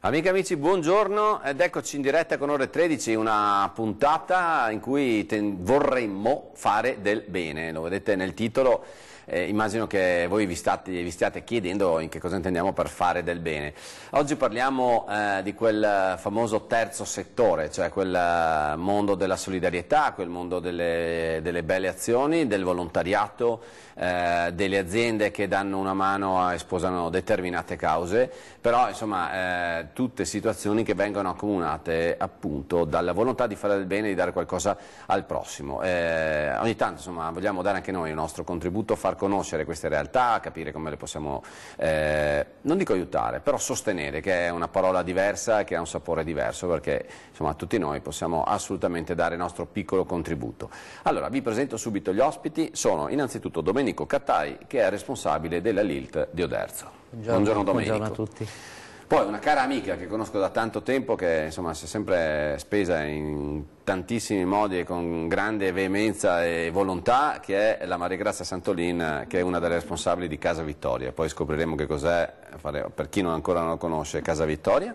Amiche e amici, buongiorno ed eccoci in diretta con Ore 13, una puntata in cui vorremmo fare del bene, lo vedete nel titolo. Immagino che voi vi stiate chiedendo in che cosa intendiamo per fare del bene. Oggi parliamo di quel famoso terzo settore, cioè quel mondo della solidarietà, quel mondo delle belle azioni, del volontariato, delle aziende che danno una mano e sposano determinate cause, però insomma tutte situazioni che vengono accomunate appunto dalla volontà di fare del bene e di dare qualcosa al prossimo. Ogni tanto insomma vogliamo dare anche noi il nostro contributo, far conoscere queste realtà, capire come le possiamo, non dico aiutare, però sostenere, che è una parola diversa e che ha un sapore diverso, perché insomma tutti noi possiamo assolutamente dare il nostro piccolo contributo. Allora vi presento subito gli ospiti. Sono innanzitutto Domenico Cattai, che è responsabile della LILT di Oderzo. Buongiorno Domenico. Buongiorno a tutti. Poi una cara amica che conosco da tanto tempo, che insomma si è sempre spesa in tantissimi modi e con grande veemenza e volontà, che è la Maria Grazia Santolin, che è una delle responsabili di Casa Vittoria. Poi scopriremo che cos'è, per chi ancora non lo conosce, Casa Vittoria.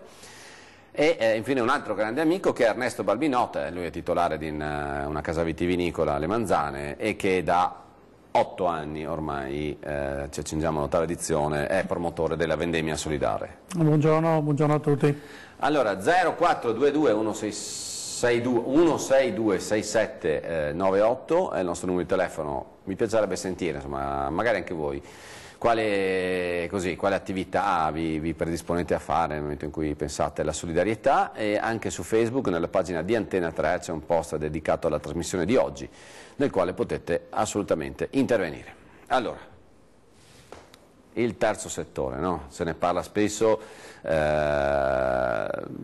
E infine un altro grande amico che è Ernesto Balbinotta, lui è titolare di una casa vitivinicola, Le Manzane, e che da 8 anni ormai, ci accingiamo all'ottava edizione, è promotore della vendemmia solidale. Buongiorno a tutti. Allora, 0422 162 6798 è il nostro numero di telefono. Mi piacerebbe sentire, insomma, magari anche voi, quale attività vi predisponete a fare nel momento in cui pensate alla solidarietà. E anche su Facebook, nella pagina di Antena 3, c'è un post dedicato alla trasmissione di oggi, nel quale potete assolutamente intervenire. Allora, il terzo settore, no? Se ne parla spesso,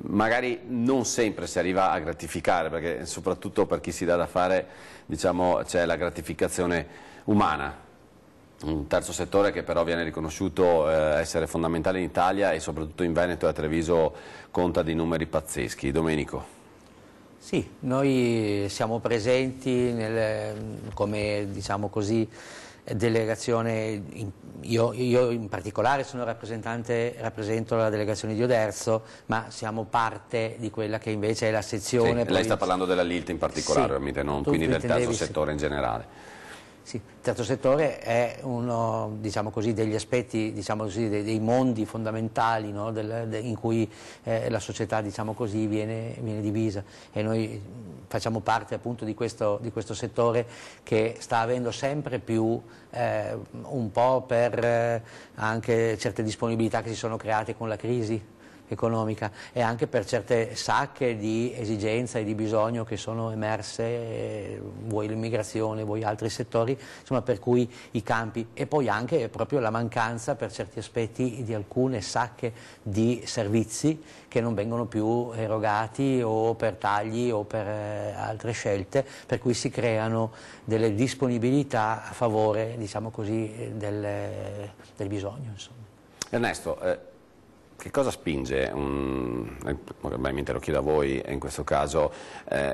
magari non sempre si arriva a gratificare, perché soprattutto per chi si dà da fare, diciamo, c'è la gratificazione umana. Un terzo settore che però viene riconosciuto essere fondamentale in Italia, e soprattutto in Veneto e a Treviso conta di numeri pazzeschi. Domenico. Sì, noi siamo presenti come, diciamo così, delegazione, io in particolare rappresento la delegazione di Oderzo, ma siamo parte di quella che invece è la sezione. Sì, lei sta parlando della LILT in particolare, sì, non quindi del terzo settore in generale. Sì, il terzo settore è uno, diciamo così, degli aspetti, diciamo così, dei mondi fondamentali, no? In cui la società, diciamo così, viene divisa, e noi facciamo parte appunto di questo settore che sta avendo sempre più, un po' per anche certe disponibilità che si sono create con la crisi economica, e anche per certe sacche di esigenza e di bisogno che sono emerse, vuoi l'immigrazione, vuoi altri settori, insomma, per cui i campi, e poi anche proprio la mancanza per certi aspetti di alcune sacche di servizi che non vengono più erogati, o per tagli o per altre scelte, per cui si creano delle disponibilità a favore, diciamo così, del bisogno, insomma. Ernesto, che cosa spinge, probabilmente lo chiedo a voi in questo caso,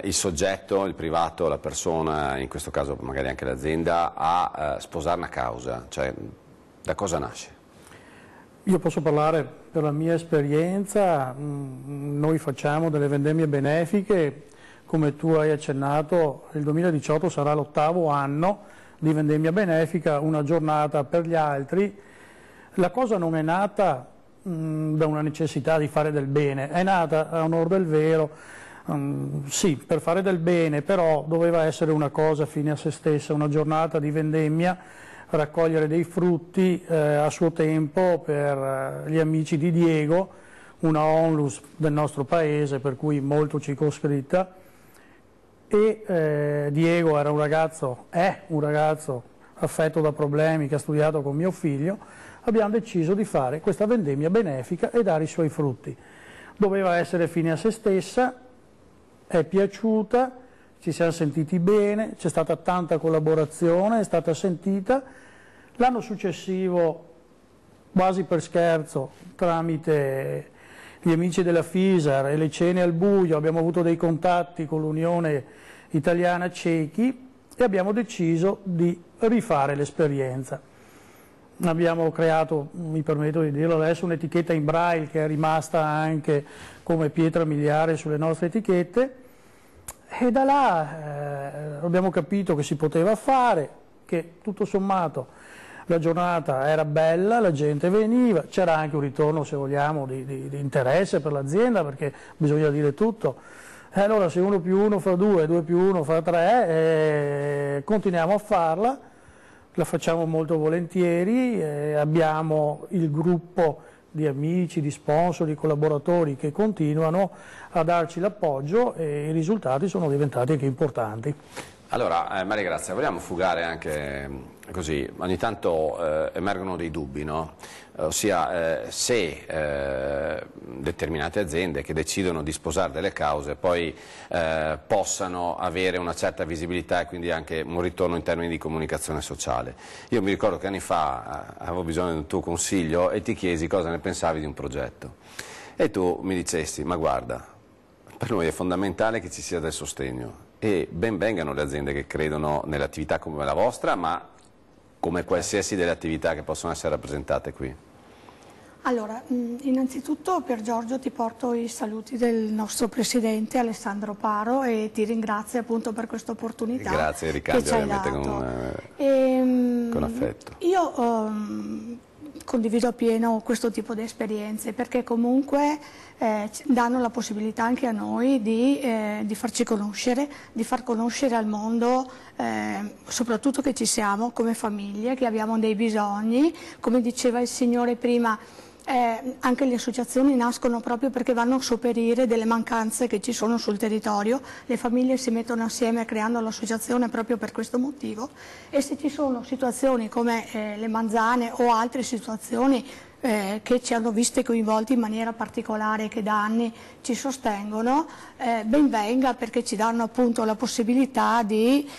il soggetto, il privato, la persona, in questo caso magari anche l'azienda, a sposare una causa? Cioè, da cosa nasce? Io posso parlare per la mia esperienza. Noi facciamo delle vendemmie benefiche, come tu hai accennato. Il 2018 sarà l'8º anno di vendemmia benefica, una giornata per gli altri. La cosa non è nata da una necessità di fare del bene, è nata, a onor del vero, sì, per fare del bene, però doveva essere una cosa fine a se stessa, una giornata di vendemmia, raccogliere dei frutti a suo tempo per gli amici di Diego, una onlus del nostro paese, per cui molto circoscritta, e Diego era è un ragazzo affetto da problemi, che ha studiato con mio figlio. Abbiamo deciso di fare questa vendemmia benefica e dare i suoi frutti. Doveva essere fine a se stessa, è piaciuta, ci siamo sentiti bene, c'è stata tanta collaborazione, è stata sentita. L'anno successivo, quasi per scherzo, tramite gli amici della FISAR e le cene al buio, abbiamo avuto dei contatti con l'Unione Italiana Cechi e abbiamo deciso di rifare l'esperienza. abbiamo creato, mi permetto di dirlo adesso, un'etichetta in braille che è rimasta anche come pietra miliare sulle nostre etichette, e da là abbiamo capito che si poteva fare, che tutto sommato la giornata era bella, la gente veniva, c'era anche un ritorno, se vogliamo, di interesse per l'azienda, perché bisogna dire tutto. E allora se 1 più 1 fa 2, 2 più 1 fa 3, continuiamo a farla, la facciamo molto volentieri, abbiamo il gruppo di amici, di sponsor, di collaboratori che continuano a darci l'appoggio e i risultati sono diventati anche importanti. Allora, Maria Grazia, vogliamo fugare anche così, ogni tanto emergono dei dubbi, no? Ossia se determinate aziende che decidono di sposare delle cause poi possano avere una certa visibilità e quindi anche un ritorno in termini di comunicazione sociale. Io mi ricordo che anni fa avevo bisogno del tuo consiglio e ti chiesi cosa ne pensavi di un progetto e tu mi dicesti, ma guarda, per noi è fondamentale che ci sia del sostegno e ben vengano le aziende che credono nelle attività come la vostra, ma come qualsiasi delle attività che possono essere rappresentate qui. Allora, innanzitutto per Giorgio ti porto i saluti del nostro presidente Alessandro Paro e ti ringrazio appunto per questa opportunità. Grazie, ricambio ovviamente con affetto. Io condivido appieno questo tipo di esperienze perché comunque danno la possibilità anche a noi di farci conoscere, di far conoscere al mondo soprattutto che ci siamo come famiglie, che abbiamo dei bisogni, come diceva il Signore prima. Anche le associazioni nascono proprio perché vanno a sopperire delle mancanze che ci sono sul territorio, le famiglie si mettono assieme creando l'associazione proprio per questo motivo e se ci sono situazioni come le Manzane o altre situazioni che ci hanno viste coinvolti in maniera particolare, che da anni ci sostengono, ben venga perché ci danno appunto la possibilità di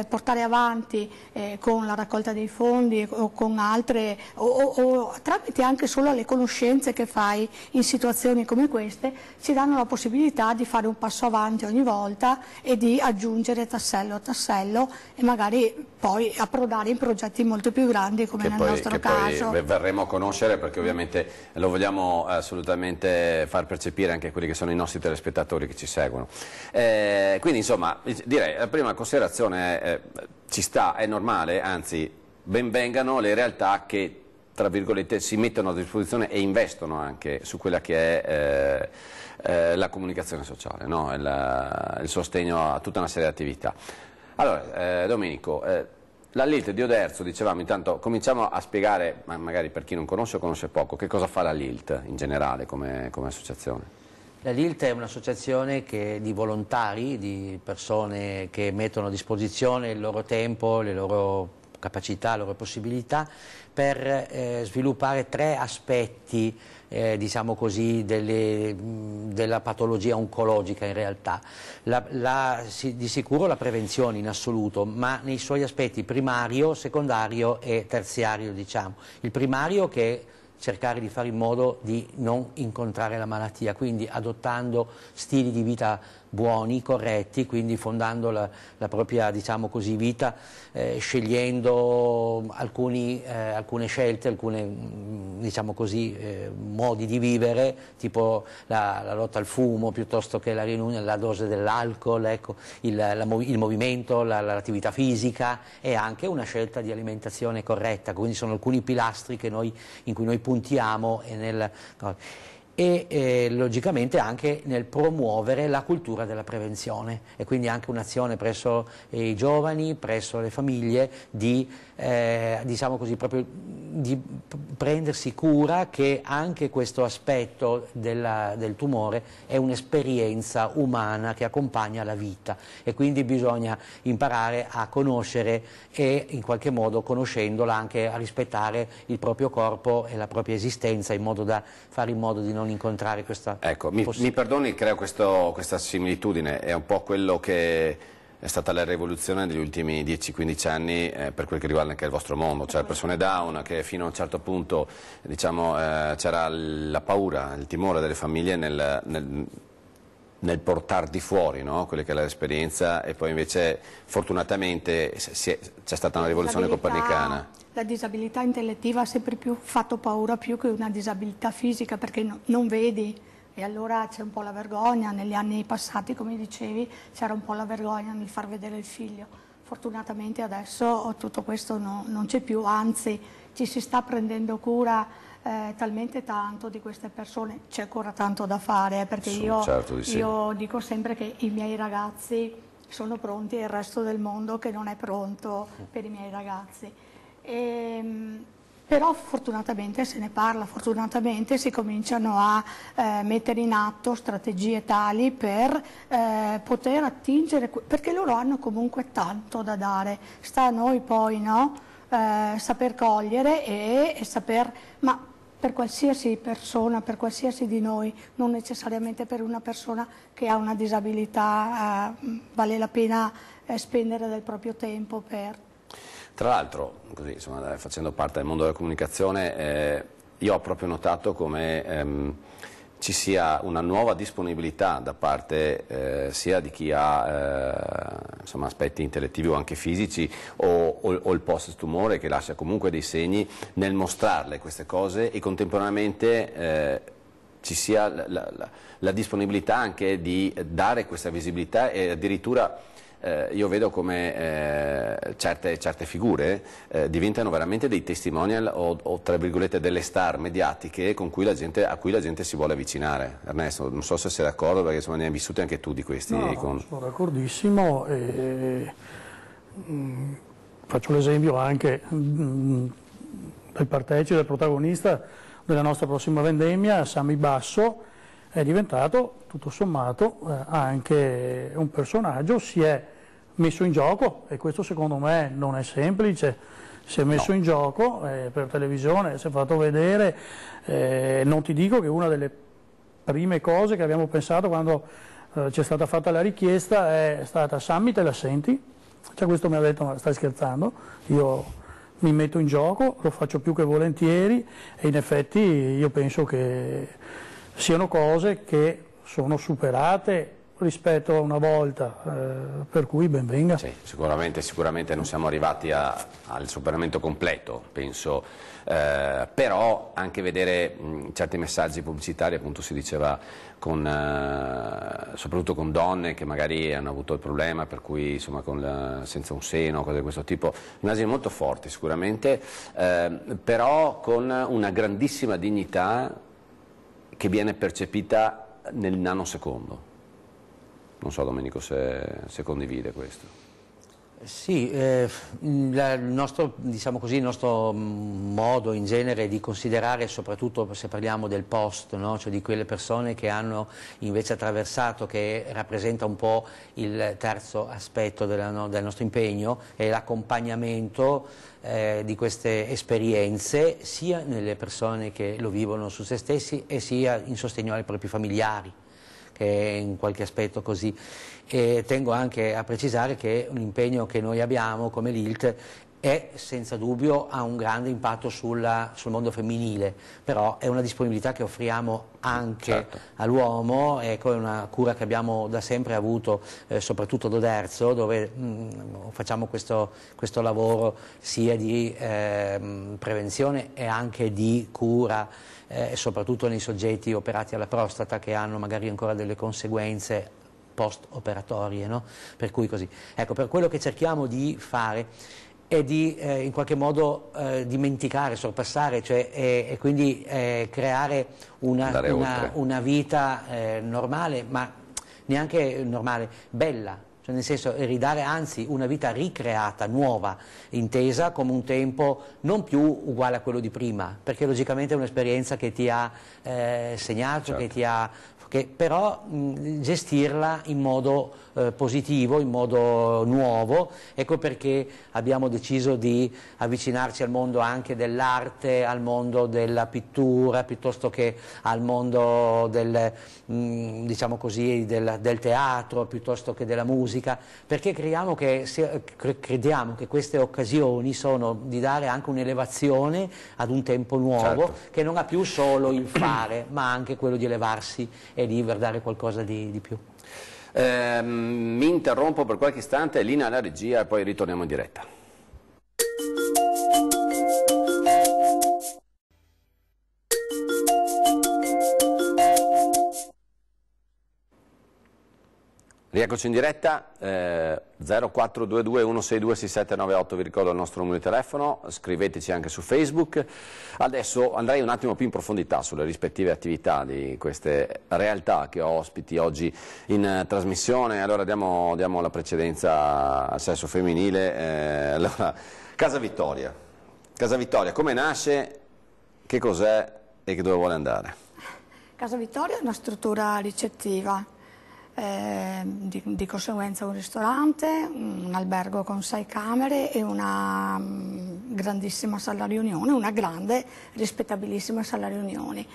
portare avanti con la raccolta dei fondi o con altre o tramite anche solo le conoscenze che fai in situazioni come queste, ci danno la possibilità di fare un passo avanti ogni volta e di aggiungere tassello a tassello e magari poi approdare in progetti molto più grandi come nel nostro caso. Poi verremo a conoscere perché ovviamente lo vogliamo assolutamente far percepire anche quelli che sono i nostri telespettatori che ci seguono. Quindi insomma direi la prima considerazione ci sta, è normale, anzi ben vengano le realtà che tra virgolette si mettono a disposizione e investono anche su quella che è la comunicazione sociale, no? Il sostegno a tutta una serie di attività. Allora, Domenico, la LILT di Oderzo, dicevamo, intanto cominciamo a spiegare, magari per chi non conosce o conosce poco, che cosa fa la LILT in generale come associazione? La LILT è un'associazione di volontari, di persone che mettono a disposizione il loro tempo, le loro capacità, le loro possibilità per sviluppare 3 aspetti diciamo così, della patologia oncologica in realtà. Di sicuro la prevenzione in assoluto, ma nei suoi aspetti primario, secondario e terziario, diciamo. Il primario che è cercare di fare in modo di non incontrare la malattia, quindi adottando stili di vita buoni, corretti, quindi fondando la propria, diciamo così, vita, scegliendo alcune scelte, diciamo così, modi di vivere, tipo la lotta al fumo piuttosto che la dose dell'alcol, ecco, il movimento, l'attività fisica e anche una scelta di alimentazione corretta, quindi sono alcuni pilastri in cui noi puntiamo e logicamente anche nel promuovere la cultura della prevenzione e quindi anche un'azione presso i giovani, presso le famiglie diciamo così, proprio di prendersi cura che anche questo aspetto del tumore è un'esperienza umana che accompagna la vita e quindi bisogna imparare a conoscere e in qualche modo conoscendola anche a rispettare il proprio corpo e la propria esistenza in modo da fare in modo di non incontrare questa Ecco, mi perdoni, creo questa similitudine, è un po' quello che è stata la rivoluzione degli ultimi 10-15 anni per quel che riguarda anche il vostro mondo, cioè persone down che fino a un certo punto diciamo, c'era la paura, il timore delle famiglie nel portar di fuori, no? Quella che è l'esperienza e poi invece fortunatamente c'è stata una rivoluzione copernicana. la disabilità intellettiva ha sempre più fatto paura più che una disabilità fisica, perché non vedi, e allora c'è un po' la vergogna. Negli anni passati, come dicevi, c'era un po' la vergogna nel far vedere il figlio. Fortunatamente adesso tutto questo non c'è più, anzi ci si sta prendendo cura talmente tanto di queste persone. C'è ancora tanto da fare, perché io dico sempre che i miei ragazzi sono pronti e il resto del mondo che non è pronto per i miei ragazzi. Però fortunatamente se ne parla, fortunatamente si cominciano a mettere in atto strategie tali per poter attingere, perché loro hanno comunque tanto da dare. Sta a noi poi, no? Saper cogliere e saper, ma per qualsiasi persona, per qualsiasi di noi, non necessariamente per una persona che ha una disabilità, vale la pena spendere del proprio tempo per... Tra l'altro, così, insomma, facendo parte del mondo della comunicazione, io ho proprio notato come ci sia una nuova disponibilità da parte sia di chi ha insomma, aspetti intellettivi o anche fisici o il post-tumore, che lascia comunque dei segni, nel mostrarle queste cose, e contemporaneamente ci sia la disponibilità anche di dare questa visibilità, e addirittura io vedo come certe figure diventano veramente dei testimonial o tra virgolette delle star mediatiche a cui la gente si vuole avvicinare. Ernesto, non so se sei d'accordo, perché insomma ne hai vissuti anche tu di questi. No, sono d'accordissimo. Faccio l'esempio anche del partecipe, del protagonista della nostra prossima vendemmia, Sammy Basso. È diventato, tutto sommato, anche un personaggio, si è messo in gioco, e questo secondo me non è semplice, si è messo in gioco per televisione, si è fatto vedere, non ti dico che una delle prime cose che abbiamo pensato quando ci è stata fatta la richiesta è stata: Sammy, te la senti? Cioè, questo mi ha detto: ma stai scherzando? Io mi metto in gioco, lo faccio più che volentieri, e in effetti io penso che siano cose che sono superate rispetto a una volta, per cui ben venga. Sì, sicuramente non siamo arrivati al superamento completo, penso, però anche vedere certi messaggi pubblicitari, appunto si diceva, soprattutto con donne che magari hanno avuto il problema, per cui insomma senza un seno, cose di questo tipo, immagini molto forti sicuramente, però con una grandissima dignità che viene percepita nel nanosecondo. Non so, Domenico, se condivide questo. Sì, il nostro, diciamo così, il nostro modo in genere di considerare, soprattutto se parliamo del post, no? Cioè di quelle persone che hanno invece attraversato, che rappresenta un po' il terzo aspetto del nostro impegno, è l'accompagnamento di queste esperienze, sia nelle persone che lo vivono su se stessi e sia in sostegno ai propri familiari, che in qualche aspetto così. E tengo anche a precisare che un impegno che noi abbiamo come LILT è senza dubbio, ha un grande impatto sul mondo femminile, però è una disponibilità che offriamo anche all'uomo, ecco, è una cura che abbiamo da sempre avuto, soprattutto ad Oderzo, dove facciamo questo lavoro sia di prevenzione e anche di cura, soprattutto nei soggetti operati alla prostata, che hanno magari ancora delle conseguenze post-operatorie, no? Per cui così. Ecco, per quello che cerchiamo di fare è di in qualche modo dimenticare, sorpassare, cioè, e quindi creare una vita normale, ma neanche normale, bella, cioè nel senso ridare anzi una vita ricreata, nuova, intesa come un tempo non più uguale a quello di prima, perché logicamente è un'esperienza che ti ha segnato, che però gestirla in modo positivo, in modo nuovo. Ecco perché abbiamo deciso di avvicinarci al mondo anche dell'arte, al mondo della pittura, piuttosto che al mondo diciamo così, del teatro, piuttosto che della musica, perché crediamo che queste occasioni sono di dare anche un'elevazione ad un tempo nuovo, che non ha più solo il fare, ma anche quello di elevarsi e di dare qualcosa di più. Mi interrompo per qualche istante, linea alla regia e poi ritorniamo in diretta. Rieccoci in diretta, 0422 162 6798, vi ricordo il nostro numero di telefono, scriveteci anche su Facebook. Adesso andrei un attimo più in profondità sulle rispettive attività di queste realtà che ho ospiti oggi in trasmissione. Allora diamo la precedenza al sesso femminile. Allora, Casa Vittoria, come nasce, che cos'è e dove vuole andare? Casa Vittoria è una struttura ricettiva. Di conseguenza un ristorante, un albergo con 6 camere e una grandissima sala riunioni, una grande rispettabilissima sala riunioni.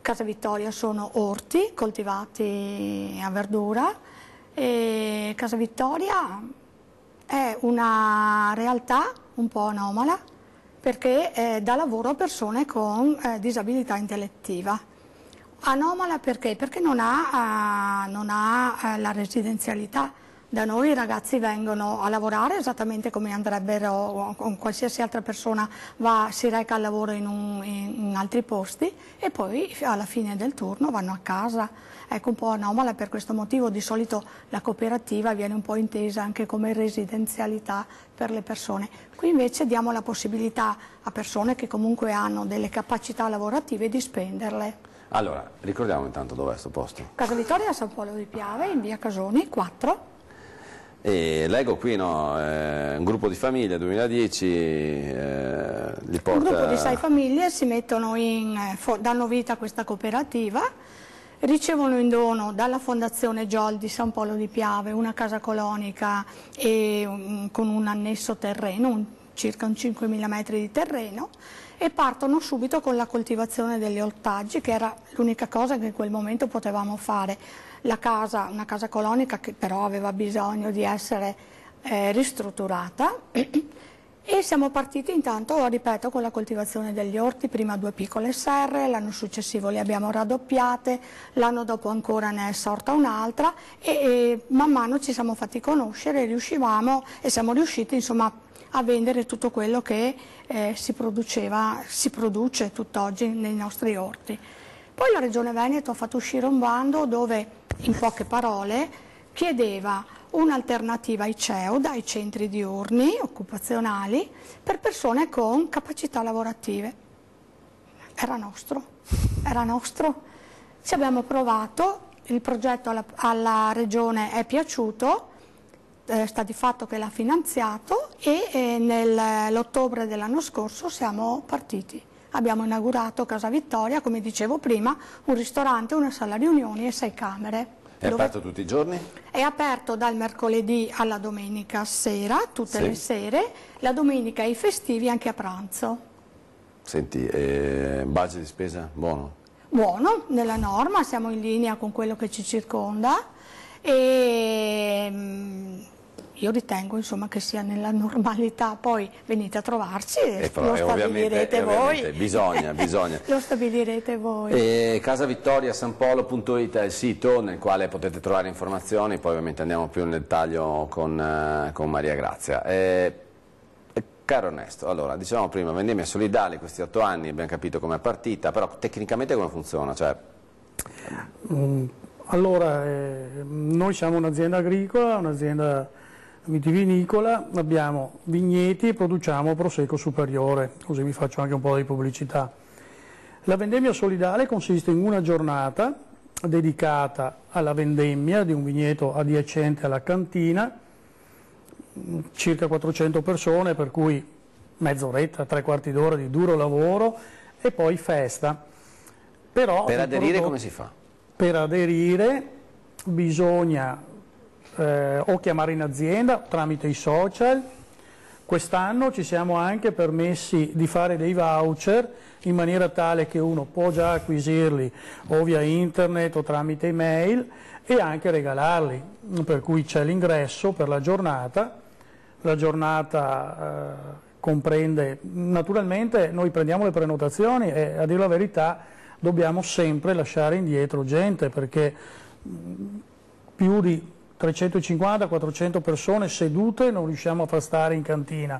Casa Vittoria sono orti coltivati a verdura e Casa Vittoria è una realtà un po' anomala perché dà lavoro a persone con disabilità intellettiva. Anomala perché? Perché non ha la residenzialità. Da noi i ragazzi vengono a lavorare esattamente come andrebbero con qualsiasi altra persona, si reca al lavoro in altri posti e poi alla fine del turno vanno a casa. Ecco, un po' anomala per questo motivo. Di solito la cooperativa viene un po' intesa anche come residenzialità per le persone. Qui invece diamo la possibilità a persone che comunque hanno delle capacità lavorative di spenderle. Allora, ricordiamo intanto dov'è questo posto. Casa Vittoria a San Polo di Piave, in via Casoni, 4. E leggo qui, un gruppo di famiglie, 2010, li porta... Un gruppo di 6 famiglie si mettono danno vita a questa cooperativa, ricevono in dono dalla Fondazione Giol di San Polo di Piave una casa colonica con un annesso terreno, circa un 5.000 metri di terreno, e partono subito con la coltivazione degli ortaggi, che era l'unica cosa che in quel momento potevamo fare. Una casa colonica che però aveva bisogno di essere ristrutturata e siamo partiti intanto, ripeto, con la coltivazione degli orti, prima 2 piccole serre, l'anno successivo le abbiamo raddoppiate, l'anno dopo ancora ne è sorta un'altra e man mano ci siamo fatti conoscere e siamo riusciti insomma a vendere tutto quello che si produce tutt'oggi nei nostri orti. Poi la Regione Veneto ha fatto uscire un bando dove, in poche parole, chiedeva un'alternativa ai CEOD, ai centri diurni occupazionali, per persone con capacità lavorative. Era nostro. Ci abbiamo provato, il progetto alla Regione è piaciuto, sta di fatto che l'ha finanziato e nell'ottobre dell'anno scorso siamo partiti. Abbiamo inaugurato Casa Vittoria, come dicevo prima, un ristorante, una sala riunioni e 6 camere. È aperto tutti i giorni? È aperto dal mercoledì alla domenica sera, tutte le sere, la domenica e i festivi anche a pranzo. Senti, budget di spesa buono? Buono, nella norma, siamo in linea con quello che ci circonda e io ritengo insomma che sia nella normalità, poi venite a trovarci e lo stabilirete voi. Bisogna. Lo stabilirete voi. Casavittoriasanpolo.it è il sito nel quale potete trovare informazioni, poi ovviamente andiamo più nel dettaglio con Maria Grazia. Caro Ernesto, allora, dicevamo prima, vendemmia solidali, questi 8 anni, abbiamo capito com'è partita, però tecnicamente come funziona? Cioè... Allora, noi siamo un'azienda agricola, un'azienda vitivinicola, abbiamo vigneti e produciamo prosecco superiore, così vi faccio anche un po' di pubblicità. La vendemmia solidale consiste in una giornata dedicata alla vendemmia di un vigneto adiacente alla cantina, circa 400 persone, per cui mezz'oretta, 3/4 d'ora di duro lavoro e poi festa. Però per aderire come si fa? Per aderire bisogna o chiamare in azienda tramite i social. Quest'anno ci siamo anche permessi di fare dei voucher in maniera tale che uno può già acquisirli o via internet o tramite email e anche regalarli, per cui c'è l'ingresso per la giornata. La giornata comprende, naturalmente noi prendiamo le prenotazioni e a dire la verità dobbiamo sempre lasciare indietro gente perché più di 350-400 persone sedute non riusciamo a far stare in cantina.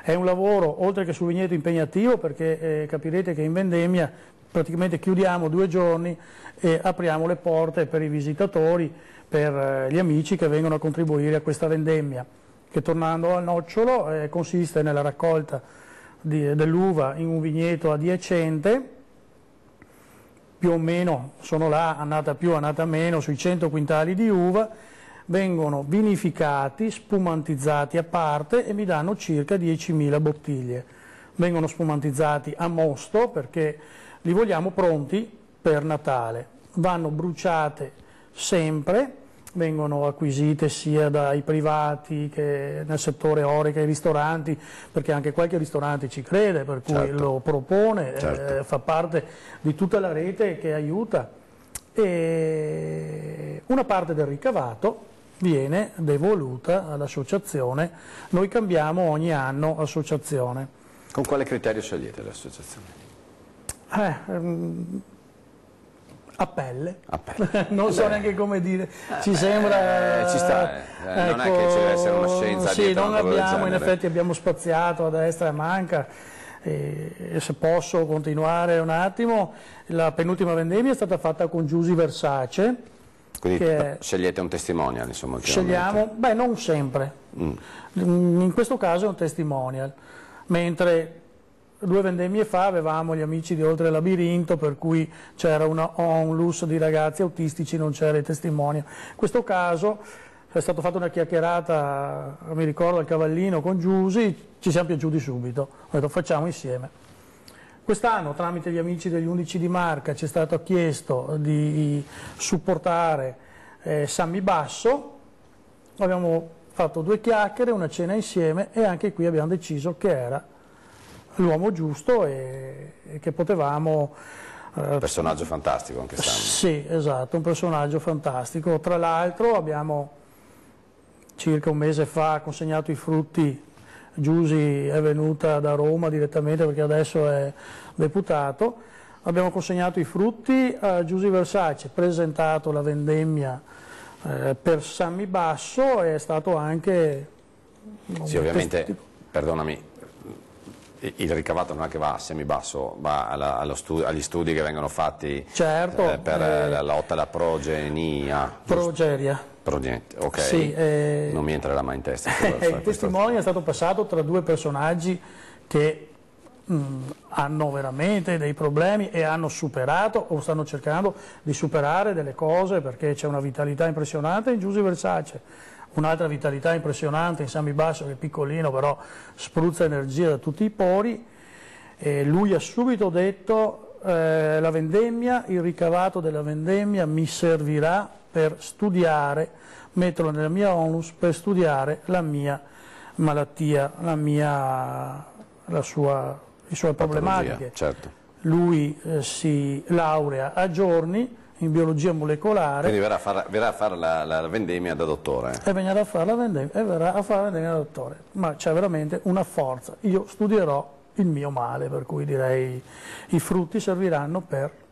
È un lavoro, oltre che sul vigneto, impegnativo perché capirete che in vendemmia praticamente chiudiamo 2 giorni e apriamo le porte per i visitatori, per gli amici che vengono a contribuire a questa vendemmia, che, tornando al nocciolo, consiste nella raccolta dell'uva in un vigneto adiacente. Più o meno sono là, annata più, annata meno, sui 100 quintali di uva, vengono vinificati, spumantizzati a parte e mi danno circa 10.000 bottiglie. Vengono spumantizzati a mosto perché li vogliamo pronti per Natale. Vanno bruciate sempre, vengono acquisite sia dai privati che nel settore oreca, ai ristoranti, perché anche qualche ristorante ci crede, per cui certo, lo propone, certo, fa parte di tutta la rete che aiuta, e una parte del ricavato viene devoluta all'associazione. Noi cambiamo ogni anno associazione. Con quale criterio scegliete l'associazione? A pelle, A pelle. non so neanche come dire, ci sembra... ci sta, non è che ci deve essere una scienza sì, dietro non una cosa del abbiamo, in genere. effetti abbiamo spaziato a destra e a manca, e se posso continuare un attimo, la penultima vendemmia è stata fatta con Giusy Versace. Quindi che scegliete un testimonial, insomma, ultimamente. scegliamo, beh, non sempre, in questo caso è un testimonial, mentre 2 vendemmie fa avevamo gli amici di Oltre Labirinto, per cui c'era una onlus di ragazzi autistici, non c'era il testimonial. In questo caso è stata fatta una chiacchierata, mi ricordo, al Cavallino con Giusy, ci siamo piaciuti subito, ho detto facciamo insieme. Quest'anno, tramite gli amici degli 11 di Marca, ci è stato chiesto di supportare Sammy Basso, abbiamo fatto 2 chiacchiere, una cena insieme, e anche qui abbiamo deciso che era l'uomo giusto e che potevamo... Un personaggio fantastico anche Sammy. Sì, esatto, un personaggio fantastico. Tra l'altro abbiamo circa un mese fa consegnato i frutti. Giusy è venuta da Roma direttamente perché adesso è deputato. Abbiamo consegnato i frutti a Giusy Versace, presentato la vendemmia per Sammy Basso, e è stato anche... Sì, ovviamente, perdonami, il ricavato non è che va a Sammy Basso, va agli studi che vengono fatti, certo, per la lotta alla progenia. Progeria. Ok, sì, non mi entrerà mai in testa. Il testimone è stato passato tra 2 personaggi che hanno veramente dei problemi e hanno superato o stanno cercando di superare delle cose, perché c'è una vitalità impressionante in Giusy Versace, un'altra vitalità impressionante in Sammy Basso, che è piccolino però spruzza energia da tutti i pori, e lui ha subito detto la vendemmia, il ricavato della vendemmia mi servirà per studiare, metterlo nella mia onlus per studiare la mia malattia, le sue problematiche. Certo. Lui si laurea a giorni in biologia molecolare. Quindi verrà a fare la vendemmia da dottore. E verrà a fare la vendemmia da dottore. Ma c'è veramente una forza. Io studierò il mio male, per cui direi i frutti serviranno per...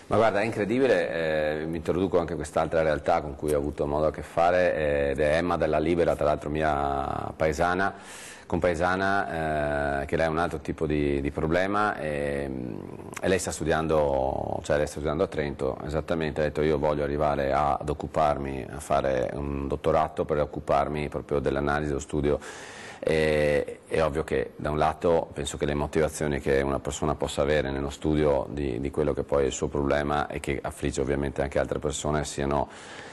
Ma guarda, è incredibile, mi introduco anche quest'altra realtà con cui ho avuto modo a che fare, ed è Emma della Libera, tra l'altro mia compaesana, che lei ha un altro tipo di problema, e lei sta studiando, a Trento, esattamente, ha detto io voglio arrivare ad occuparmi, a fare un dottorato per occuparmi proprio dell'analisi, dello studio. È ovvio che da un lato penso che le motivazioni che una persona possa avere nello studio di quello che poi è il suo problema e che affligge ovviamente anche altre persone siano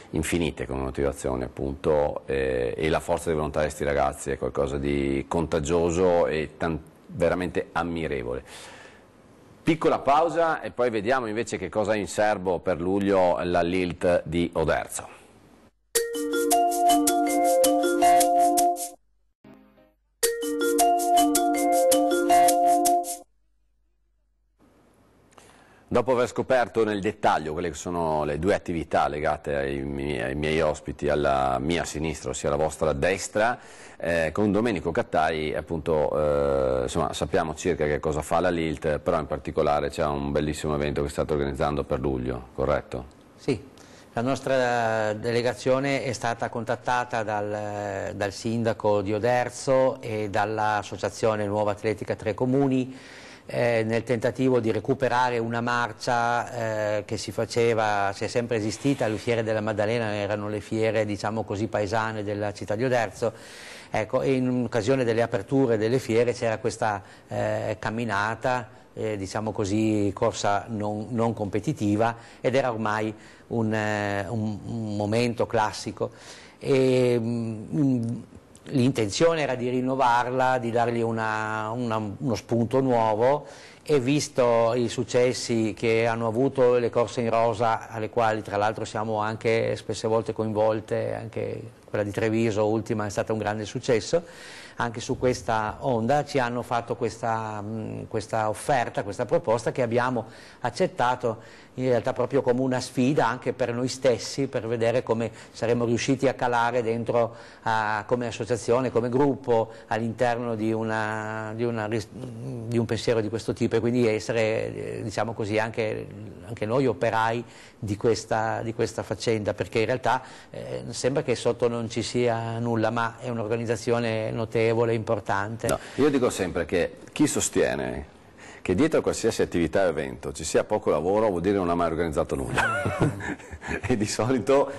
infinite come motivazioni, appunto, e la forza di volontà di questi ragazzi è qualcosa di contagioso e veramente ammirevole. Piccola pausa e poi vediamo invece che cosa ha in serbo per luglio la Lilt di Oderzo. Dopo aver scoperto nel dettaglio quelle che sono le 2 attività legate ai miei ospiti, alla mia sinistra, ossia alla vostra destra, con Domenico Cattai, appunto, insomma, sappiamo circa che cosa fa la Lilt, però in particolare c'è un bellissimo evento che state organizzando per luglio, corretto? Sì, la nostra delegazione è stata contattata dal sindaco di Oderzo e dall'associazione Nuova Atletica Tre Comuni, nel tentativo di recuperare una marcia che si è sempre esistita. Le fiere della Maddalena erano le fiere, diciamo così, paesane della città di Oderzo. Ecco, e in occasione delle aperture delle fiere c'era questa camminata, diciamo così, corsa non competitiva, ed era ormai un momento classico. L'intenzione era di rinnovarla, di dargli uno spunto nuovo, e visto i successi che hanno avuto le corse in rosa, alle quali tra l'altro siamo anche spesse volte coinvolte, anche quella di Treviso ultima è stata un grande successo, anche su questa onda ci hanno fatto questa offerta, questa proposta, che abbiamo accettato in realtà proprio come una sfida anche per noi stessi, per vedere come saremmo riusciti a calare dentro come associazione, come gruppo, all'interno di un pensiero di questo tipo, e quindi essere, diciamo così, anche noi operai di questa faccenda, perché in realtà sembra che sotto non ci sia nulla, ma è un'organizzazione notevole, importante. No, io dico sempre che chi sostiene che dietro a qualsiasi attività o evento ci sia poco lavoro vuol dire che non ha mai organizzato nulla e di solito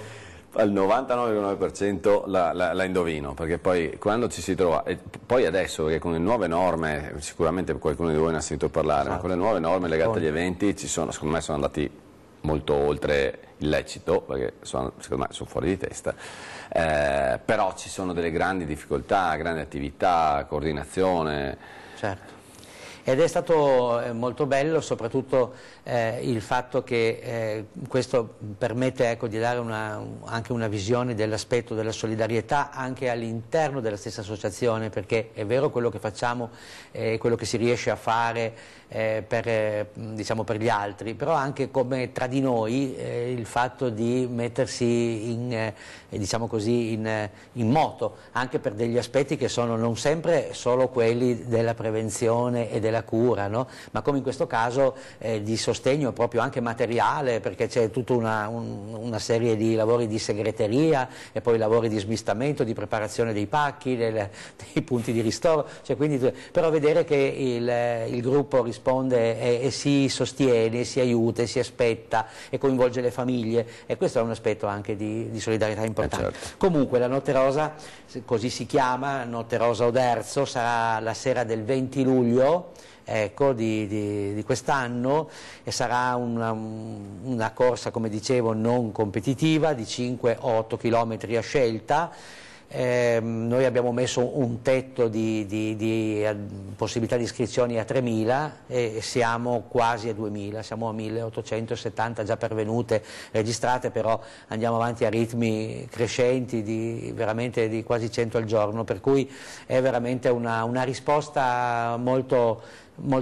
al 99,9% la indovino, perché poi quando ci si trova, e poi adesso, perché con le nuove norme, sicuramente qualcuno di voi ne ha sentito parlare, ma con le nuove norme legate agli eventi secondo me sono andati molto oltre il lecito, perché secondo me sono fuori di testa, però ci sono delle grandi difficoltà, grandi attività, coordinazione. Certo. Ed è stato molto bello soprattutto il fatto che questo permette, ecco, di dare anche una visione dell'aspetto della solidarietà anche all'interno della stessa associazione, perché è vero quello che facciamo, quello che si riesce a fare diciamo, per gli altri, però anche come tra di noi il fatto di mettersi diciamo così, in moto anche per degli aspetti che sono non sempre solo quelli della prevenzione e della cura, no? Ma come in questo caso di sostegno proprio anche materiale, perché c'è tutta una serie di lavori di segreteria e poi lavori di smistamento, di preparazione dei pacchi, dei punti di ristoro, cioè, quindi, però vedere che il gruppo risponde e si sostiene, si aiuta, si aspetta e coinvolge le famiglie, e questo è un aspetto anche di solidarietà importante. Certo. Comunque la Notte Rosa, così si chiama, Notte Rosa Oderzo, sarà la sera del 20 luglio, ecco, di quest'anno, e sarà una corsa, come dicevo, non competitiva di 5-8 km a scelta. Noi abbiamo messo un tetto di possibilità di iscrizioni a 3.000 e siamo quasi a 2.000, siamo a 1.870 già pervenute registrate, però andiamo avanti a ritmi crescenti veramente di quasi 100 al giorno, per cui è veramente una risposta molto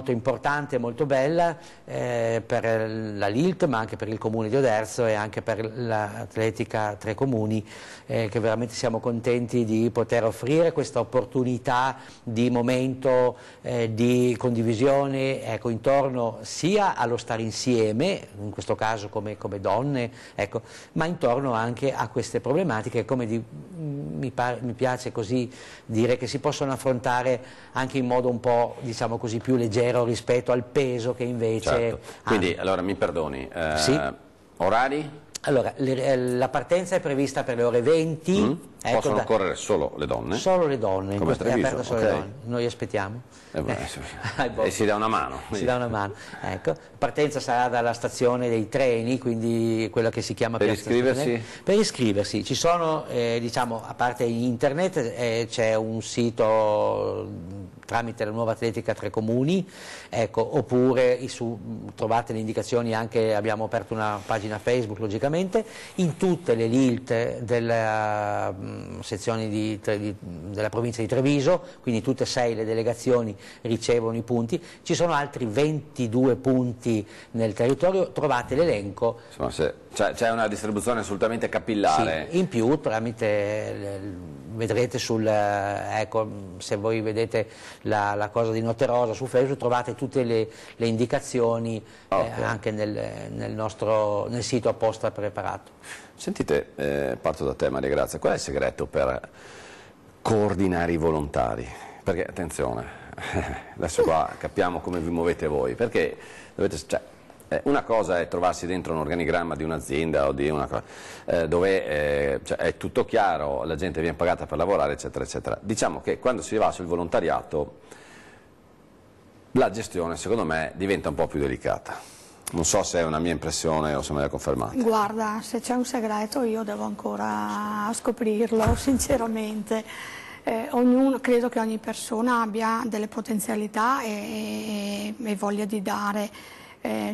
importante, molto bella per la LILT, ma anche per il Comune di Oderzo e anche per l'Atletica Tre Comuni, che veramente siamo contenti di poter offrire questa opportunità di momento di condivisione, ecco, intorno sia allo stare insieme, in questo caso come donne, ecco, ma intorno anche a queste problematiche, come mi piace così dire, che si possono affrontare anche in modo un po', diciamo così, più leggero rispetto al peso che invece... Certo. Quindi, allora, mi perdoni, sì. Orari? Allora, la partenza è prevista per le ore 20. Ecco, possono correre solo le donne? Solo le donne, come è aperta solo okay. le donne, noi aspettiamo. E si dà una mano. Si dà una mano, ecco. Partenza sarà dalla stazione dei treni, quindi quella che si chiama per Piazza iscriversi? Stazione. Per iscriversi ci sono, diciamo, a parte internet, c'è un sito tramite la Nuova Atletica Tre Comuni, ecco, oppure trovate le indicazioni anche, abbiamo aperto una pagina Facebook logicamente, in tutte le LILT della sezioni della provincia di Treviso, quindi tutte e 6 le delegazioni ricevono i punti, ci sono altri 22 punti nel territorio, trovate l'elenco. C'è una distribuzione assolutamente capillare. Sì, in più vedrete ecco, se voi vedete la cosa di Notte Rosa su Facebook, trovate tutte le indicazioni anche nel sito apposta preparato. Sentite, parto da te Maria Grazia, qual è il segreto per coordinare i volontari? Perché attenzione, adesso qua capiamo come vi muovete voi, perché una cosa è trovarsi dentro un organigramma di un'azienda o di una cosa dove è tutto chiaro, la gente viene pagata per lavorare, eccetera, eccetera. Diciamo che quando si va sul volontariato la gestione, secondo me, diventa un po' più delicata. Non so se è una mia impressione o se me l'hai confermata. Guarda, se c'è un segreto io devo ancora scoprirlo, sinceramente. Credo che ogni persona abbia delle potenzialità e voglia di dare.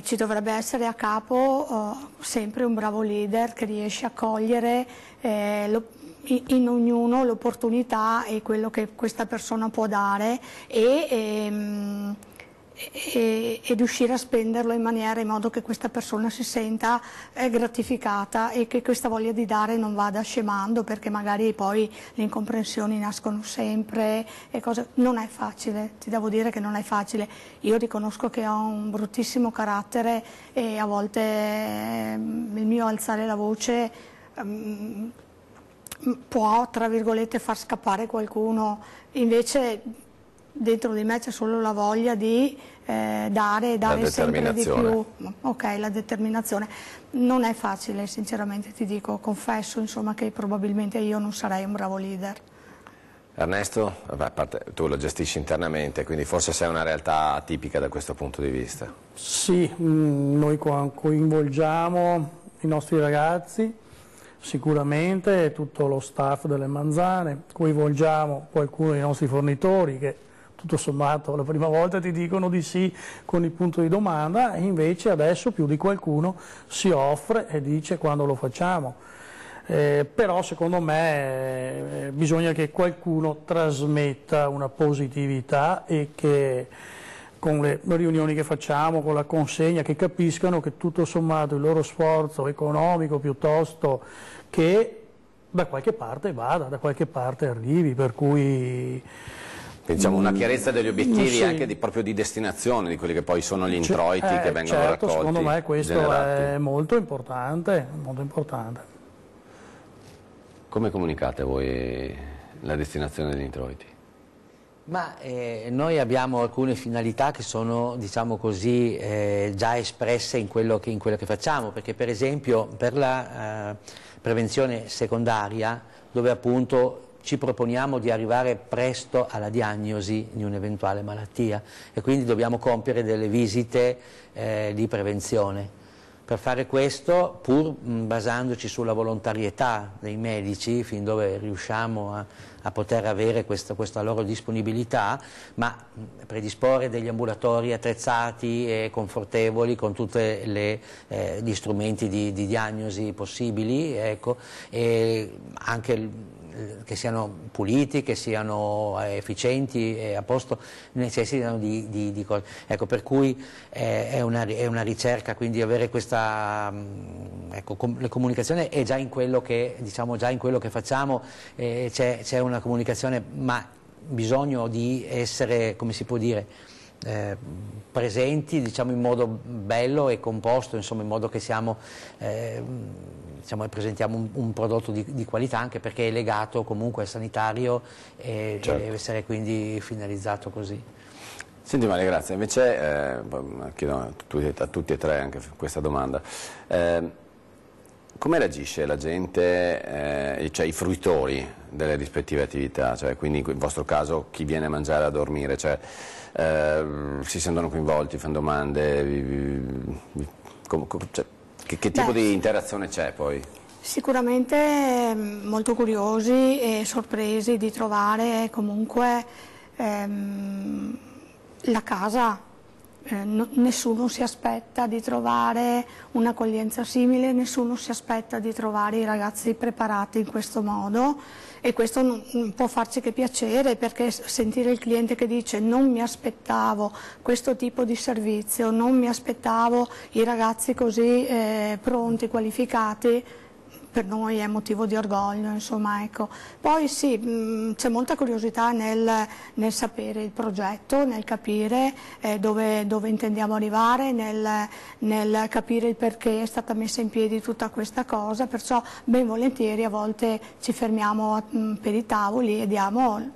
Ci dovrebbe essere a capo sempre un bravo leader che riesce a cogliere in ognuno l'opportunità e quello che questa persona può dare e riuscire a spenderlo in modo che questa persona si senta gratificata e che questa voglia di dare non vada scemando, perché magari poi le incomprensioni nascono sempre e cose. Non è facile, ti devo dire che non è facile. Io riconosco che ho un bruttissimo carattere e a volte il mio alzare la voce può, tra virgolette, far scappare qualcuno, invece dentro di me c'è solo la voglia di dare sempre di più. Ok, la determinazione. Non è facile, sinceramente ti dico, confesso insomma che probabilmente io non sarei un bravo leader. Ernesto, a parte, tu lo gestisci internamente, quindi forse sei una realtà atipica da questo punto di vista. Sì, noi coinvolgiamo i nostri ragazzi, sicuramente tutto lo staff delle Manzane, coinvolgiamo qualcuno dei nostri fornitori che tutto sommato la prima volta ti dicono di sì con il punto di domanda, e invece adesso più di qualcuno si offre e dice quando lo facciamo. Però secondo me bisogna che qualcuno trasmetta una positività e che con le riunioni che facciamo, con la consegna, che capiscano che tutto sommato il loro sforzo economico piuttosto che da qualche parte vada, da qualche parte arrivi, per cui diciamo una chiarezza degli obiettivi, sì, anche proprio di destinazione, di quelli che poi sono gli introiti che vengono certo, raccolti. Secondo me questo generati. è molto importante, molto importante. Come comunicate voi la destinazione degli introiti? Ma noi abbiamo alcune finalità che sono, diciamo così, già espresse in quello che facciamo, perché per esempio per la prevenzione secondaria, dove appunto ci proponiamo di arrivare presto alla diagnosi di un'eventuale malattia e quindi dobbiamo compiere delle visite di prevenzione. Per fare questo, pur basandoci sulla volontarietà dei medici, fin dove riusciamo a poter avere questa loro disponibilità, ma predisporre degli ambulatori attrezzati e confortevoli con tutti gli strumenti di diagnosi possibili, ecco, e anche che siano puliti, che siano efficienti e a posto, necessitano di cose. Ecco, per cui è una ricerca, quindi avere questa la comunicazione è già in quello che, diciamo, già in quello che facciamo, c'è una comunicazione, ma bisogno di essere, come si può dire, presenti, diciamo, in modo bello e composto, insomma, in modo che diciamo, presentiamo un prodotto di qualità, anche perché è legato comunque al sanitario e certo, deve essere quindi finalizzato così. Senti Maria Grazia, invece chiedo a tutti e tre anche questa domanda. Come reagisce la gente, cioè i fruitori delle rispettive attività, cioè, quindi in vostro caso chi viene a mangiare, a dormire, cioè, si sentono coinvolti, fanno domande, cioè, che tipo di interazione c'è poi? Sicuramente molto curiosi e sorpresi di trovare comunque la casa. Nessuno si aspetta di trovare un'accoglienza simile, nessuno si aspetta di trovare i ragazzi preparati in questo modo, e questo non può farci che piacere, perché sentire il cliente che dice non mi aspettavo questo tipo di servizio, non mi aspettavo i ragazzi così pronti, qualificati, per noi è motivo di orgoglio, insomma, ecco. Poi sì, c'è molta curiosità nel sapere il progetto, nel capire dove intendiamo arrivare, nel capire il perché è stata messa in piedi tutta questa cosa, perciò ben volentieri a volte ci fermiamo per i tavoli e diamo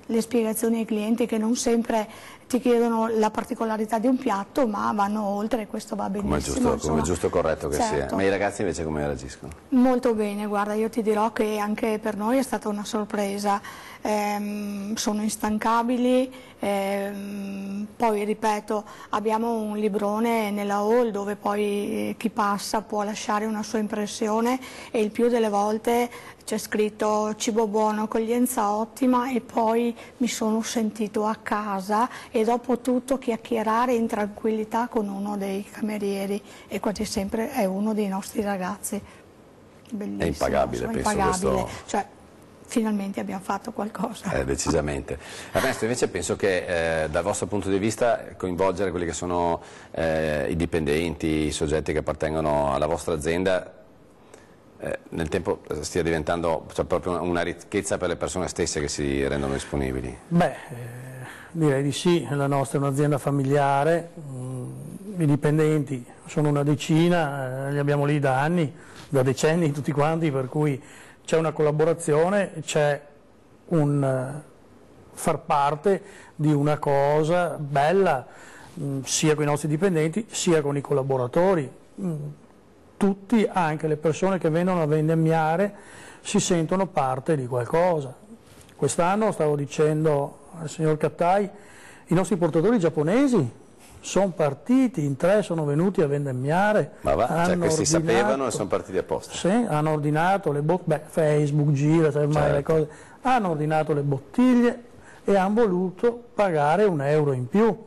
le spiegazioni ai clienti, che non sempre ti chiedono la particolarità di un piatto, ma vanno oltre, e questo va benissimo. Come giusto corretto che certo. sia. Ma i ragazzi invece come reagiscono? Molto bene, guarda, io ti dirò che anche per noi è stata una sorpresa, sono instancabili, poi ripeto, abbiamo un librone nella hall dove poi chi passa può lasciare una sua impressione, e il più delle volte c'è scritto cibo buono, accoglienza ottima, e poi mi sono sentito a casa e dopo tutto chiacchierare in tranquillità con uno dei camerieri, e quasi sempre è uno dei nostri ragazzi. Bellissimo, È impagabile, penso questo. Cioè, finalmente abbiamo fatto qualcosa. Decisamente. Ernesto, invece penso che dal vostro punto di vista coinvolgere quelli che sono i dipendenti, i soggetti che appartengono alla vostra azienda, nel tempo stia diventando proprio una ricchezza per le persone stesse che si rendono disponibili? Beh, direi di sì, la nostra è un'azienda familiare, i dipendenti sono una decina, li abbiamo lì da anni, da decenni tutti quanti, per cui c'è una collaborazione, c'è un far parte di una cosa bella, sia con i nostri dipendenti sia con i collaboratori. Tutti, anche le persone che vengono a vendemmiare, si sentono parte di qualcosa. Quest'anno, stavo dicendo al signor Cattai, i nostri portatori giapponesi sono partiti, in 3 sono venuti a vendemmiare. Ma va, cioè questi sapevano e sono partiti apposta? Sì, hanno ordinato le bottiglie, Facebook gira, sai ormai le cose, hanno ordinato le bottiglie e hanno voluto pagare €1 in più,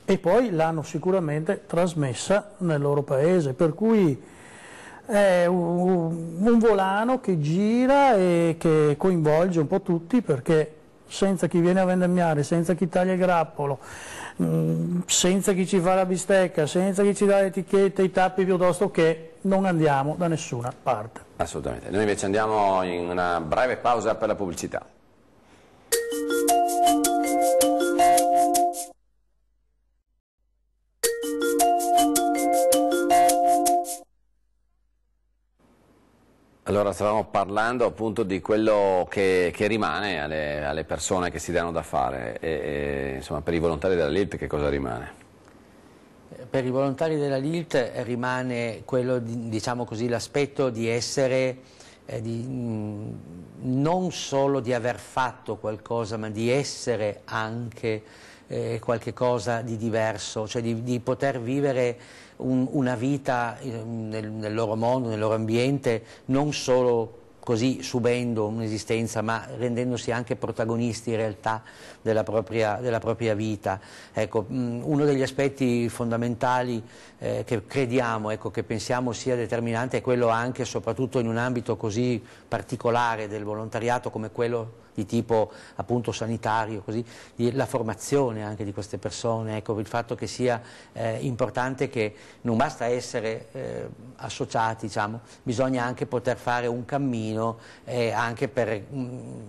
e poi l'hanno sicuramente trasmessa nel loro paese, per cui è un volano che gira e che coinvolge un po' tutti, perché senza chi viene a vendemmiare, senza chi taglia il grappolo, senza chi ci fa la bistecca, senza chi ci dà le etichette, i tappi, piuttosto che, non andiamo da nessuna parte. Assolutamente. Noi invece andiamo in una breve pausa per la pubblicità. Allora, stavamo parlando appunto di quello che rimane alle persone che si danno da fare, e insomma, per i volontari della LILT che cosa rimane? Per i volontari della LILT rimane quello, diciamo così, l'aspetto di essere, non solo di aver fatto qualcosa, ma di essere anche qualche cosa di diverso, cioè di poter vivere una vita nel loro mondo, nel loro ambiente, non solo così subendo un'esistenza, ma rendendosi anche protagonisti in realtà della propria vita. Ecco, uno degli aspetti fondamentali che crediamo, ecco, che pensiamo sia determinante, è quello anche e soprattutto in un ambito così particolare del volontariato come quello di tipo appunto sanitario, così, la formazione anche di queste persone, ecco, il fatto che sia importante che non basta essere associati, diciamo, bisogna anche poter fare un cammino anche per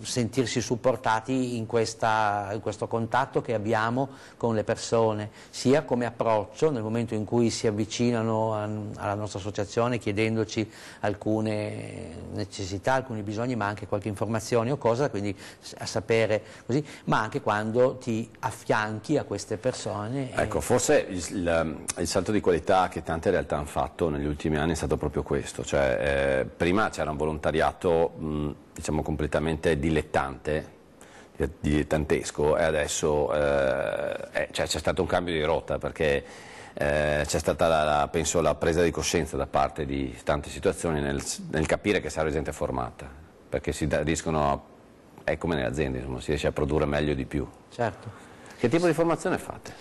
sentirsi supportati in questo contatto che abbiamo con le persone, sia come approccio nel momento in cui si avvicinano alla nostra associazione chiedendoci alcune necessità, alcuni bisogni, ma anche qualche informazione o cosa, quindi a sapere così, ma anche quando ti affianchi a queste persone. Ecco, forse il salto di qualità che tante realtà hanno fatto negli ultimi anni è stato proprio questo, cioè prima c'era un volontariato diciamo completamente dilettantesco, e adesso c'è stato un cambio di rotta, perché c'è stata penso la presa di coscienza da parte di tante situazioni nel capire che serve gente formata, perché si riescono è come nelle aziende, insomma, si riesce a produrre meglio di più. Certo. Che tipo di formazione fate?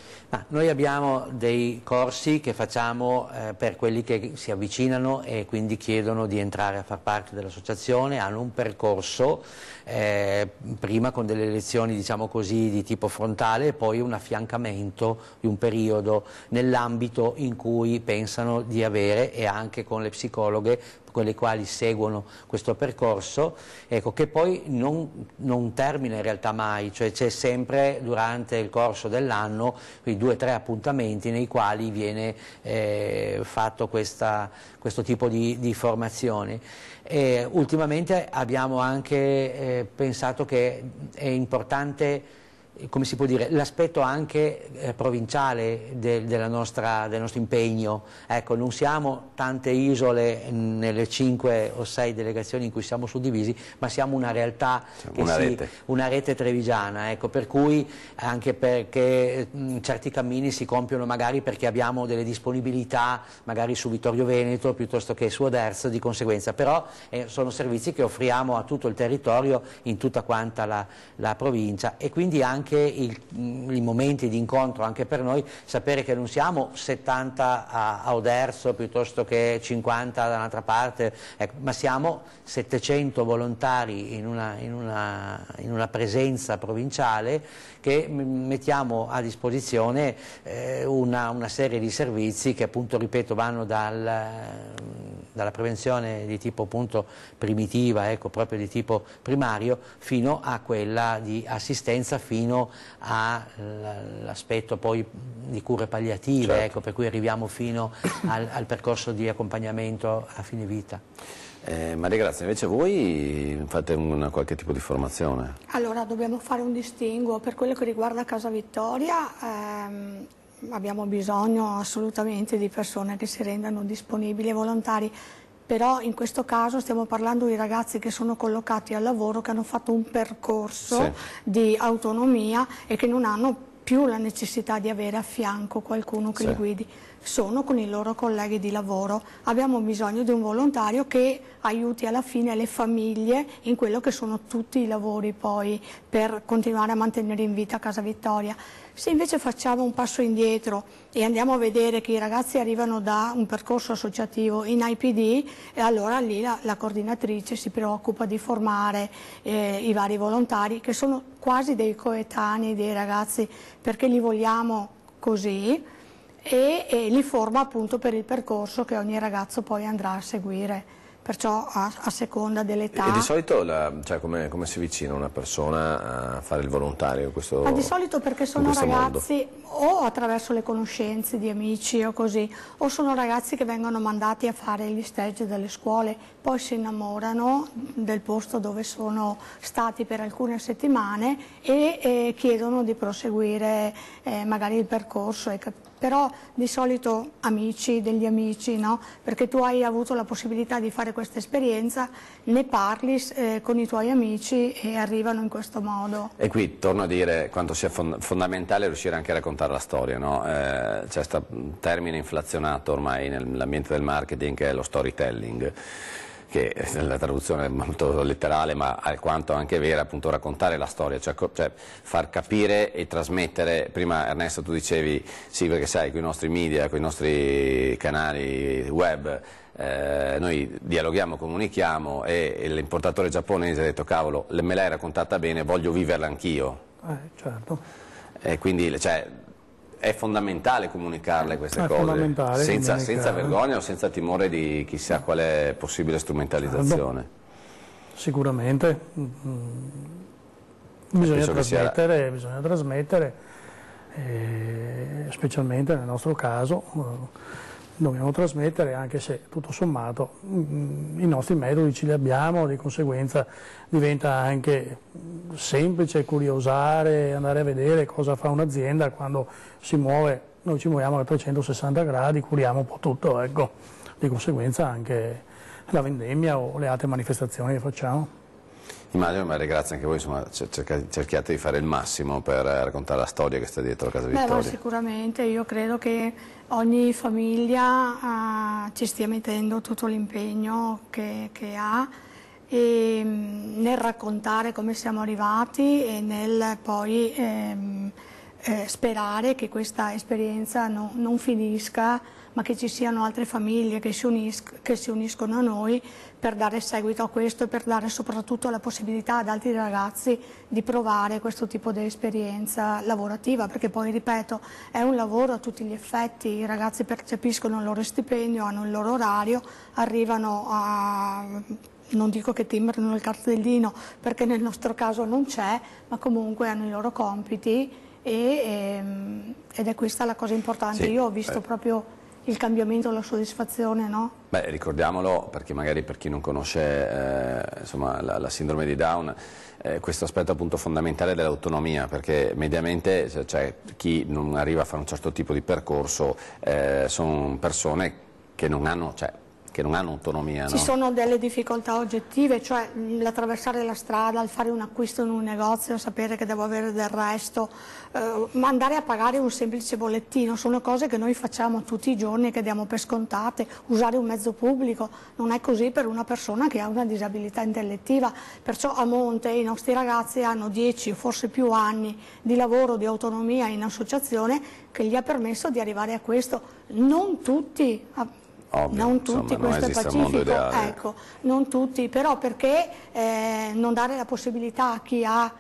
Noi abbiamo dei corsi che facciamo per quelli che si avvicinano e quindi chiedono di entrare a far parte dell'associazione, hanno un percorso, prima con delle lezioni, diciamo così, di tipo frontale, e poi un affiancamento di un periodo nell'ambito in cui pensano di avere, e anche con le psicologhe con le quali seguono questo percorso, ecco, che poi non termina in realtà mai, cioè c'è sempre durante il corso dell'anno 2 o 3 appuntamenti nei quali viene fatto questo tipo di formazione. Ultimamente abbiamo anche pensato che è importante, come si può dire, l'aspetto anche provinciale del nostro impegno. Ecco, non siamo tante isole nelle 5 o 6 delegazioni in cui siamo suddivisi, ma siamo una realtà, una rete trevigiana, ecco, per cui anche perché certi cammini si compiono magari perché abbiamo delle disponibilità magari su Vittorio Veneto piuttosto che su Oderzo, di conseguenza, però sono servizi che offriamo a tutto il territorio in tutta quanta la provincia, e quindi anche i momenti di incontro anche per noi, sapere che non siamo 70 a Oderzo piuttosto che 50 da un'altra parte, ecco, ma siamo 700 volontari in una presenza provinciale che mettiamo a disposizione una serie di servizi che, appunto, ripeto, vanno dalla prevenzione di tipo, appunto, primitiva, ecco, proprio di tipo primario, fino a quella di assistenza, fino all'aspetto poi di cure palliative, certo. Ecco, per cui arriviamo fino al percorso di accompagnamento a fine vita. Maria Grazia, invece voi fate qualche tipo di formazione? Allora, dobbiamo fare un distinguo per quello che riguarda Casa Vittoria. Abbiamo bisogno assolutamente di persone che si rendano disponibili e volontari, però in questo caso stiamo parlando di ragazzi che sono collocati al lavoro, che hanno fatto un percorso di autonomia e che non hanno più la necessità di avere a fianco qualcuno che li guidi. Sono con i loro colleghi di lavoro. Abbiamo bisogno di un volontario che aiuti alla fine le famiglie in quello che sono tutti i lavori poi per continuare a mantenere in vita Casa Vittoria. Se invece facciamo un passo indietro e andiamo a vedere che i ragazzi arrivano da un percorso associativo in IPD, e allora lì la coordinatrice si preoccupa di formare i vari volontari, che sono quasi dei coetanei dei ragazzi, perché li vogliamo così, e li forma appunto per il percorso che ogni ragazzo poi andrà a seguire. Perciò a seconda dell'età. E di solito come si avvicina una persona a fare il volontario? Ma di solito perché sono ragazzi o attraverso le conoscenze di amici o così, o sono ragazzi che vengono mandati a fare gli stage delle scuole, poi si innamorano del posto dove sono stati per alcune settimane e chiedono di proseguire magari il percorso. Però di solito amici degli amici, no? Perché tu hai avuto la possibilità di fare questa esperienza, ne parli con i tuoi amici e arrivano in questo modo. E qui torno a dire quanto sia fondamentale riuscire anche a raccontare la storia, no? C'è questo termine inflazionato ormai nell'ambiente del marketing, che è lo storytelling, che la traduzione è molto letterale ma alquanto anche vera, appunto raccontare la storia, cioè far capire e trasmettere. Prima Ernesto tu dicevi sì, perché sai, con i nostri media, con i nostri canali web noi dialoghiamo, comunichiamo, e l'importatore giapponese ha detto cavolo, me l'hai raccontata bene, voglio viverla anch'io. Certo. E quindi è fondamentale comunicarle queste cose, senza vergogna o senza timore di chissà quale possibile strumentalizzazione. Sicuramente bisogna trasmettere, specialmente nel nostro caso dobbiamo trasmettere, anche se tutto sommato i nostri metodi ce li abbiamo, di conseguenza diventa anche semplice curiosare, andare a vedere cosa fa un'azienda quando si muove. Noi ci muoviamo a 360 gradi, curiamo un po' tutto, ecco. Di conseguenza anche la vendemmia o le altre manifestazioni che facciamo. Immagino, Maria Grazia, anche voi insomma, cerchiate di fare il massimo per raccontare la storia che sta dietro a Casa Vittoria. Ma sicuramente, io credo che ogni famiglia ci stia mettendo tutto l'impegno che ha, e nel raccontare come siamo arrivati e nel poi sperare che questa esperienza non finisca, ma che ci siano altre famiglie che si uniscono a noi per dare seguito a questo e per dare soprattutto la possibilità ad altri ragazzi di provare questo tipo di esperienza lavorativa, perché poi, ripeto, è un lavoro a tutti gli effetti. I ragazzi percepiscono il loro stipendio, hanno il loro orario, arrivano a... non dico che timbrano il cartellino perché nel nostro caso non c'è, ma comunque hanno i loro compiti ed è questa la cosa importante. Sì, Io ho visto proprio il cambiamento, la soddisfazione, no? Beh, ricordiamolo, perché magari per chi non conosce insomma, la sindrome di Down, questo aspetto appunto fondamentale dell'autonomia, perché mediamente cioè, chi non arriva a fare un certo tipo di percorso sono persone che non hanno, che non hanno autonomia. Ci sono delle difficoltà oggettive, cioè l'attraversare la strada, il fare un acquisto in un negozio, sapere che devo avere del resto, ma andare a pagare un semplice bollettino, sono cose che noi facciamo tutti i giorni e che diamo per scontate. Usare un mezzo pubblico non è così per una persona che ha una disabilità intellettiva, perciò a monte i nostri ragazzi hanno 10 o forse più anni di lavoro, di autonomia in associazione che gli ha permesso di arrivare a questo. Non tutti. Ovvio, non tutti, insomma, questo non è pacifico, ecco, non tutti, però perché non dare la possibilità a chi ha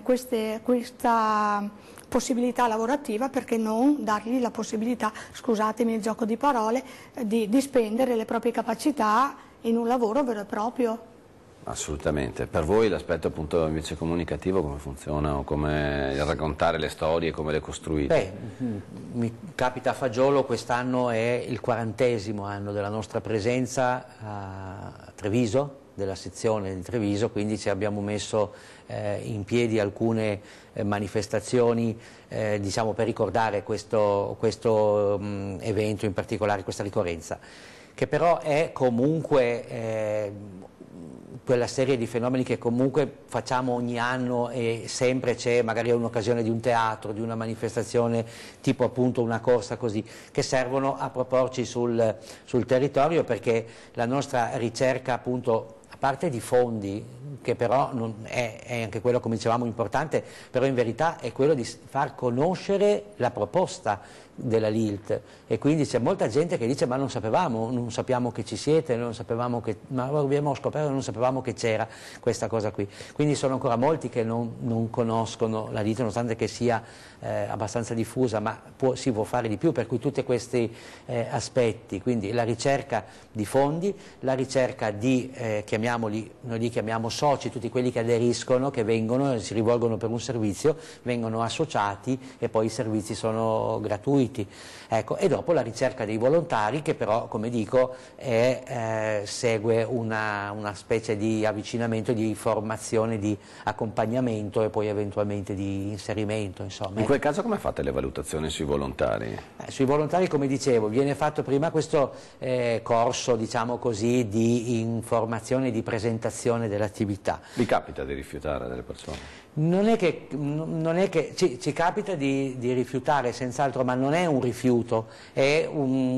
questa possibilità lavorativa, perché non dargli la possibilità, scusatemi il gioco di parole, di spendere le proprie capacità in un lavoro vero e proprio. Assolutamente. Per voi l'aspetto appunto invece comunicativo come funziona, o come raccontare le storie, come le costruite? Beh, mi capita a Fagiolo, quest'anno è il 40° anno della nostra presenza a Treviso, della sezione di Treviso, quindi ci abbiamo messo in piedi alcune manifestazioni diciamo, per ricordare questo evento in particolare, questa ricorrenza, che però è comunque quella serie di fenomeni che comunque facciamo ogni anno e sempre c'è magari un'occasione di un teatro, di una manifestazione tipo appunto una corsa così, che servono a proporci sul territorio, perché la nostra ricerca appunto, a parte di fondi, che però non è anche quello, come dicevamo, importante, però in verità è quello di far conoscere la proposta della LILT, e quindi c'è molta gente che dice ma non sappiamo che ci siete, ma abbiamo scoperto, non sapevamo che c'era questa cosa qui, quindi sono ancora molti che non conoscono la LILT, nonostante che sia abbastanza diffusa, ma si può fare di più, per cui tutti questi aspetti, quindi la ricerca di fondi, la ricerca di, chiamiamoli, noi li chiamiamo soci, tutti quelli che aderiscono, che vengono e si rivolgono per un servizio, vengono associati e poi i servizi sono gratuiti. Ecco, e dopo la ricerca dei volontari, che però, come dico, segue una specie di avvicinamento, di formazione, di accompagnamento e poi eventualmente di inserimento, insomma. In quel caso come fate le valutazioni sui volontari? Sui volontari, come dicevo, viene fatto prima questo corso, diciamo così, di informazione e di presentazione dell'attività. Vi capita di rifiutare delle persone? Non è che ci capita di rifiutare senz'altro, ma non è un rifiuto, è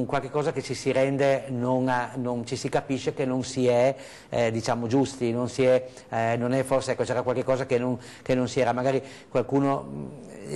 qualche cosa che ci si rende, non ci si capisce che non si è diciamo giusti, non è forse, ecco, c'era qualche cosa che non si era, magari qualcuno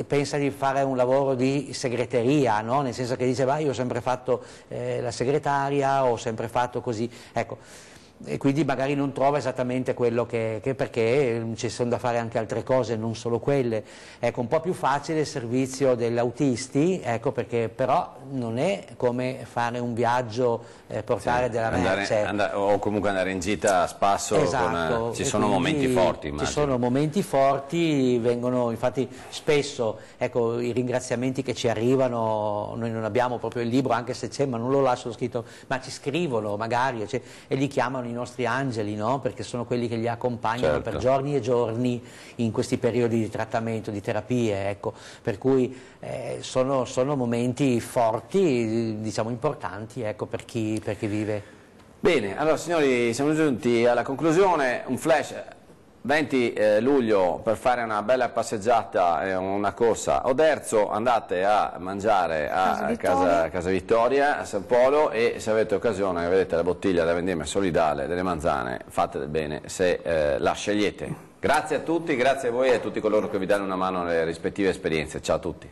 pensa di fare un lavoro di segreteria, no? Nel senso che dice io ho sempre fatto la segretaria, ho sempre fatto così, ecco. E quindi magari non trova esattamente quello che perché ci sono da fare anche altre cose, non solo quelle. Ecco, un po' più facile il servizio degli autisti, ecco, perché però non è come fare un viaggio, portare della merce. O comunque andare in gita a spasso, esatto, ci sono momenti forti, immagino. Ci sono momenti forti, vengono infatti spesso, ecco, i ringraziamenti che ci arrivano, noi non abbiamo proprio il libro, anche se c'è, ma non lo lascio scritto, ma ci scrivono magari, e li chiamano i nostri angeli, no? Perché sono quelli che li accompagnano, certo, per giorni e giorni in questi periodi di trattamento, di terapie, ecco. Per cui sono momenti forti, diciamo importanti, ecco, per chi vive. Bene, allora signori, siamo giunti alla conclusione, un flash. 20 luglio per fare una bella passeggiata e una corsa a Oderzo, andate a mangiare a Casa Vittoria, a San Polo, e se avete occasione, vedete la bottiglia da vendemmia solidale delle manzane, fate del bene se la scegliete. Grazie a tutti, grazie a voi e a tutti coloro che vi danno una mano nelle rispettive esperienze. Ciao a tutti.